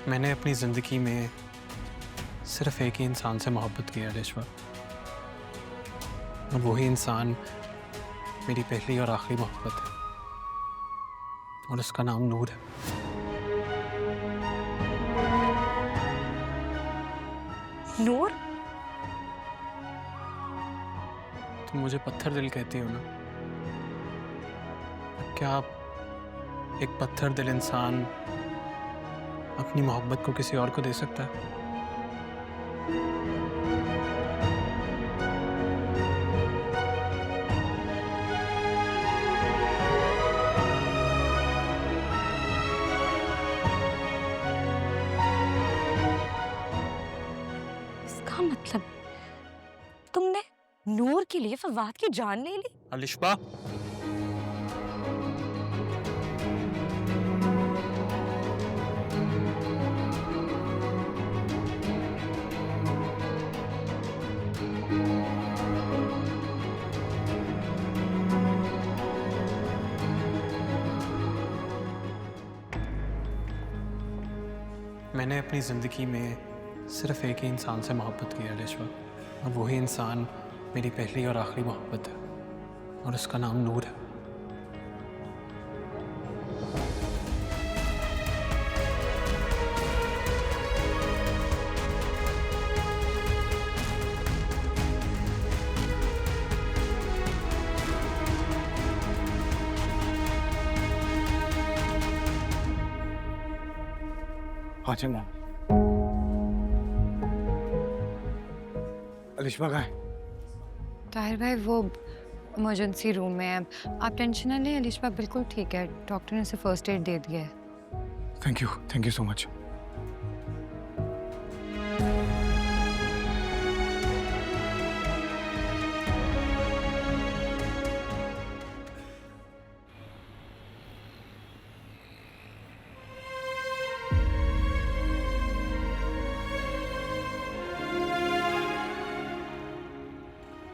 मैंने अपनी ज़िंदगी में सिर्फ एक ही इंसान से मोहब्बत की है रिश्वा, और वही इंसान मेरी पहली और आखिरी मोहब्बत है, और उसका नाम नूर है। नूर? तुम मुझे पत्थर दिल कहती हो ना? क्या आप एक पत्थर दिल इंसान अपनी मोहब्बत को किसी और को दे सकता है? इसका मतलब तुमने नूर के लिए फवाद की जान ले ली? अलिशबा, मैंने अपनी ज़िंदगी में सिर्फ एक ही इंसान से मोहब्बत की है रिश्वा, और वही इंसान मेरी पहली और आखिरी मोहब्बत है, और उसका नाम नूर है। हाँ चंगा। अलिशबा कहाँ है? ताहिर भाई वो इमरजेंसी रूम में है। आप टेंशन ना लें, अलिशबा बिल्कुल ठीक है। डॉक्टर ने उसे फर्स्ट एड दे दिया है। Thank you so much.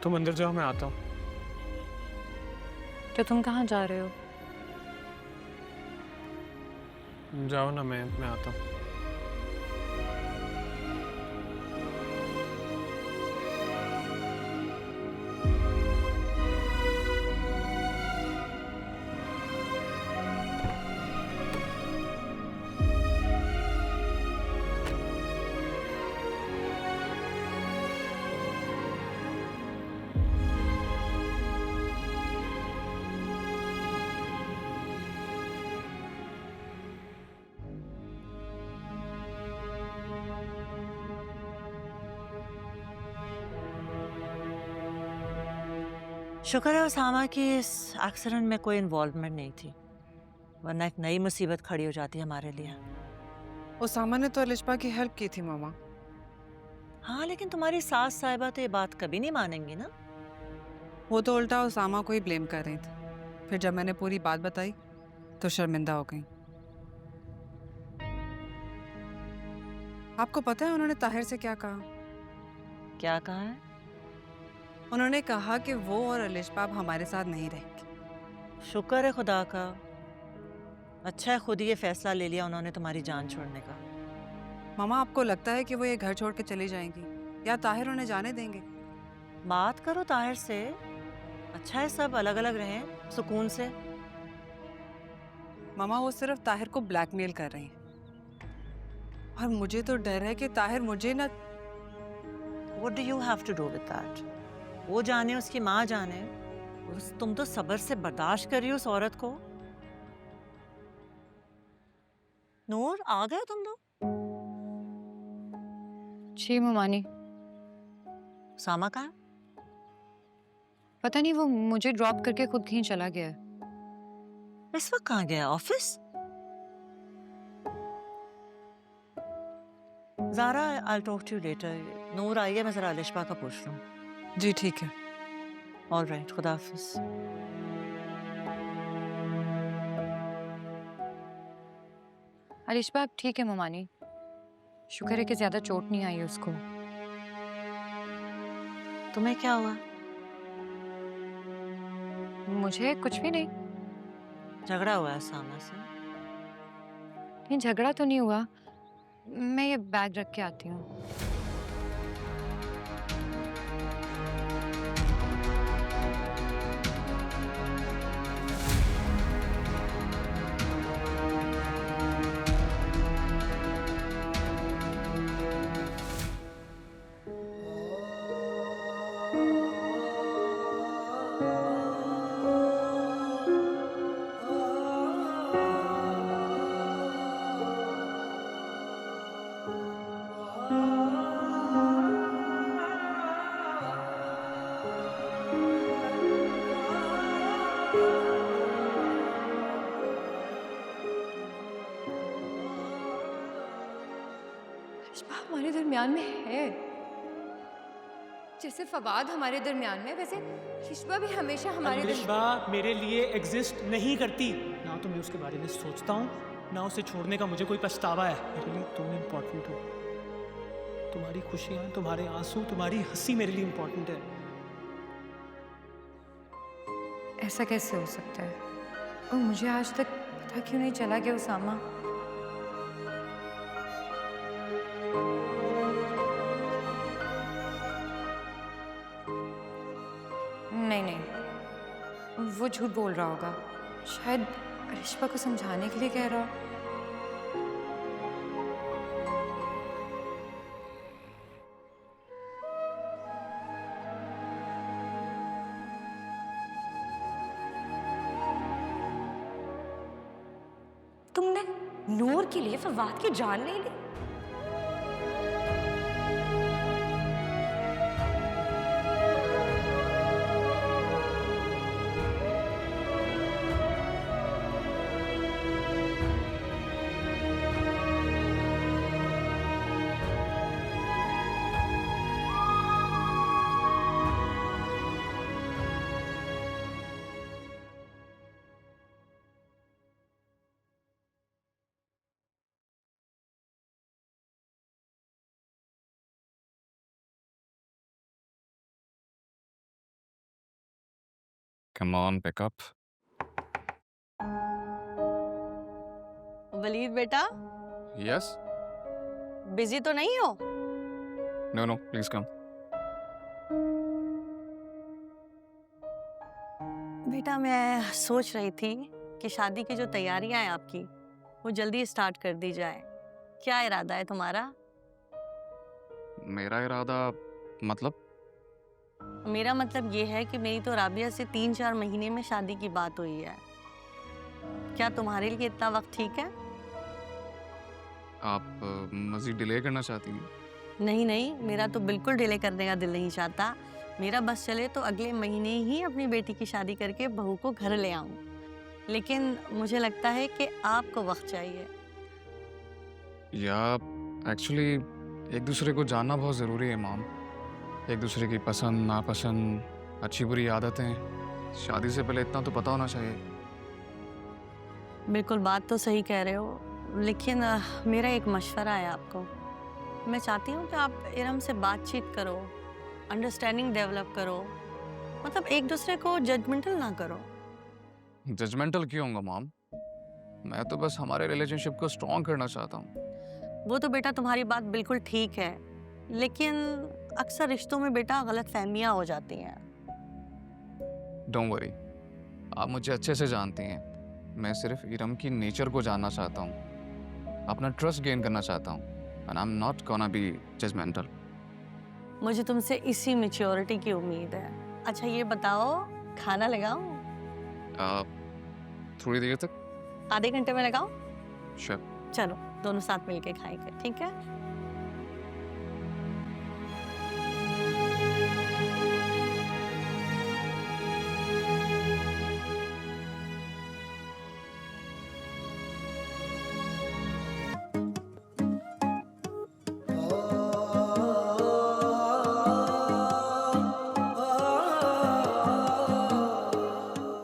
तुम अंदर जाओ, मैं आता हूँ। तो तुम कहाँ जा रहे हो? जाओ ना, मैं आता हूँ। शुक्र है उसामा की इस एक्सीडेंट में कोई इन्वॉल्वमेंट नहीं थी, वरना एक नई मुसीबत खड़ी हो जाती हमारे लिए। उसामा ने तो अलिशबा की हेल्प की थी मामा। हाँ, लेकिन तुम्हारी सास साहिबा तो ये बात कभी नहीं मानेंगी ना। वो तो उल्टा उसामा को ही ब्लेम कर रही थी। फिर जब मैंने पूरी बात बताई तो शर्मिंदा हो गई। आपको पता है उन्होंने ताहिर से क्या कहा? क्या कहा है? उन्होंने कहा कि वो और अलिशबा अब हमारे साथ नहीं रहेंगे। शुक्र है खुदा का, अच्छा है खुद ही ये फैसला ले लिया उन्होंने तुम्हारी जान छोड़ने का। मामा, आपको लगता है कि वो ये घर छोड़ के चली जाएंगी या ताहिर उन्हें जाने देंगे? बात करो ताहिर से, अच्छा है सब अलग अलग रहें सुकून से। मामा, वो सिर्फ ताहिर को ब्लैकमेल कर रही हैं और मुझे तो डर है कि ताहिर मुझे ना। What do you have to do with that? वो जाने उसकी माँ जाने, तुम तो सब्र से बर्दाश्त कर रही हो उस औरत को। नूर, आ गए तुम लोग? जी ममानी। सामा कहाँ है? पता नहीं, वो मुझे ड्रॉप करके खुद कहीं चला गया है। इस वक्त कहाँ गया? Office? Zara, I'll talk to you later. Noor आई है, मैं जरा अलिशबा का पूछ लूँ। जी ठीक है। ऑल राइट, खुदा हाफिज। अलिशबा अब ठीक है ममानी, शुक्र है कि ज्यादा चोट नहीं आई उसको। तुम्हें क्या हुआ? मुझे कुछ भी नहीं। झगड़ा हुआ है सामा से? नहीं, झगड़ा तो नहीं हुआ, मैं ये बैग रख के आती हूँ। रिश्मा हमारे दरमियान में है। जैसे फवाद हमारे दरमियान में, वैसे रिश्मा भी हमेशा हमारे रिश्मा मेरे लिए एग्जिस्ट नहीं करती। ना तो मैं उसके बारे में सोचता हूँ, ना उसे छोड़ने का मुझे कोई पछतावा है। मेरे लिए तुम इम्पोर्टेंट हो। तुम्हारी खुशियाँ, तुम्हारे आंसू, तुम्हारी हंसी मेरे लिए इम्पोर्टेंट है। ऐसा कैसे हो सकता है? और मुझे आज तक पता क्यों नहीं चला कि उसामा नहीं, वो झूठ बोल रहा होगा। शायद रिश्मा को समझाने के लिए कह रहा हो। तुमने नूर के लिए फवाद की जान नहीं ली? Come on, pick up. Waleed बेटा, Yes? बिजी तो नहीं हो? No, no, please come. बेटा मैं सोच रही थी कि शादी की जो तैयारियां हैं आपकी वो जल्दी स्टार्ट कर दी जाए। क्या इरादा है तुम्हारा? मेरा इरादा मतलब मेरा मतलब ये है कि मेरी तो राबिया से 3-4 महीने में शादी की बात हुई है। क्या तुम्हारे लिए इतना वक्त ठीक है? आप मज़ीद डिले करना चाहती हैं? नहीं नहीं, मेरा तो बिल्कुल डिले करने का दिल नहीं चाहता। मेरा बस चले तो अगले महीने ही अपनी बेटी की शादी करके बहू को घर ले आऊं। लेकिन मुझे लगता है कि आपको वक्त चाहिए। या एक्चुअली एक दूसरे को जानना बहुत ज़रूरी है माम। एक दूसरे की पसंद नापसंद, अच्छी बुरी आदतें शादी से पहले इतना तो पता होना चाहिए। बिल्कुल बात तो सही कह रहे हो, लेकिन मेरा एक मशवरा है आपको। मैं चाहती हूँ कि आप इरम से बातचीत करो, अंडरस्टैंडिंग डेवलप करो, मतलब एक दूसरे को जजमेंटल ना करो। जजमेंटल क्यों होगा माम? मैं तो बस हमारे रिलेशनशिप को स्ट्रॉन्ग करना चाहता हूँ। वो तो बेटा तुम्हारी बात बिल्कुल ठीक है, लेकिन अक्सर रिश्तों में बेटा गलत फहमियाँ हो जाती हैं। डोंट वरी, आप मुझे अच्छे से जानती हैं। मैं सिर्फ इरम की नेचर को जानना चाहता हूँ, अपना ट्रस्ट गेन करना चाहता हूँ। And I am not gonna be judgemental. मुझे तुमसे इसी मैच्योरिटी की उम्मीद है। अच्छा ये बताओ, खाना लगाऊं? थोड़ी देर तक। आधे घंटे में लगाऊं? श्योर। चलो दोनों साथ मिलके खाएंगे, ठीक है?